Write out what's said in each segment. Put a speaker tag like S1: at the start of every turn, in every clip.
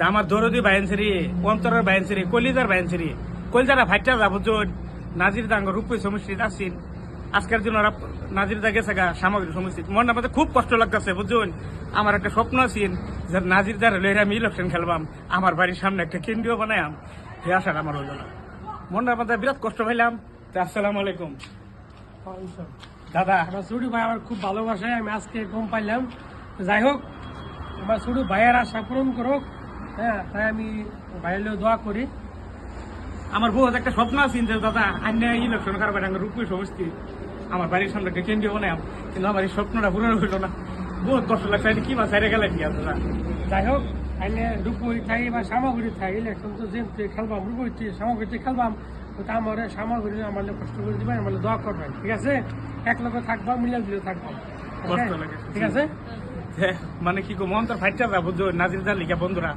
S1: আমার দরদি বাইনসেরি অন্তরের বাইনসেরি কলিজার বাইনসেরি কলিজারা ফাইটা যাবো নাজির দাঙ্গ রূপই সমষ্টিত আসছেন আজকের দিন ওরা নাজির দা গেছে গা সামগ্রী সমষ্টিত মনে আমাদের খুব কষ্ট লাগতেছে বুঝুন আমার একটা স্বপ্ন আছেন যে নাজির দার লইরা আমি ইলেকশন খেলবাম আমার বাড়ির সামনে একটা কেন্দ্রীয় বানায়াম হে আসার আমার হইল না মনে আমাদের বিরাট কষ্ট পাইলাম। আসসালামু আলাইকুম দাদা।
S2: আমার ছোট ভাই আমার খুব ভালোবাসে, আমি আজকে কম পাইলাম। যাই হোক, আমার ছোট ভাইয়ের আশা পূরণ করুক। হ্যাঁ, তাই আমি ভাইয়ের দোয়া করি।
S1: আমার বহুত একটা স্বপ্ন আছে যে দাদা আন্য ইলেকশন কারবার রূপই সমষ্টি আমার বাড়ির সামনে একটা কেন্দ্রীয় বানায়াম, কিন্তু আমার এই স্বপ্নটা পূরণ হইল না। বহুত কষ্ট লাগছে কি বা সাইডে গেলে কি দাদা।
S2: যাই হোক, আইনে রূপই থাই বা সামগ্রী থাই ইলেকশন তো যে খেলবাম রূপই সামগ্রীতে খেলবাম, ওটা আমার সামগ্রী আমার কষ্ট করে দিবেন, আমার দোয়া করবেন। ঠিক আছে, এক লোকে থাকবা, মিলে দিলে থাকবা।
S1: কষ্ট লাগে
S2: ঠিক আছে,
S1: মানে কি মন তোর ফাইটা যা বুঝছো নাজির দার লিখা বন্ধুরা।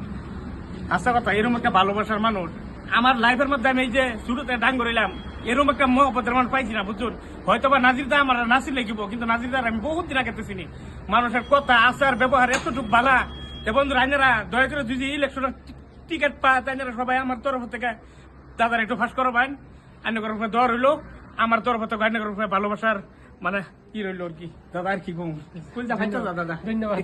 S1: আচ্ছা কথা, এরকম একটা ভালোবাসার মানুষ আমার লাইফের মধ্যে আমি এই যে শুরুতে ডাং করিলাম, এরকম একটা মহব্বতের মানুষ পাইছি না বুঝুন। হয়তো বা নাজির দা আমার নাসি লেগিব, কিন্তু নাজির দার আমি বহুত দিন আগে চিনি। মানুষের কথা আচার ব্যবহার এতটুকু ভালা। বন্ধুরা আইনারা দয়া করে যদি ইলেকশনের টিকিট পায় তাইনারা সবাই আমার তরফ থেকে দাদার একটু ফাঁস করো ভাই, আইন করফে দর হইলো আমার তরফ থেকে আইন করফে ভালোবাসার মানে কি রইলো আর কি দাদা। আর কি কম দাদা।
S2: ধন্যবাদ।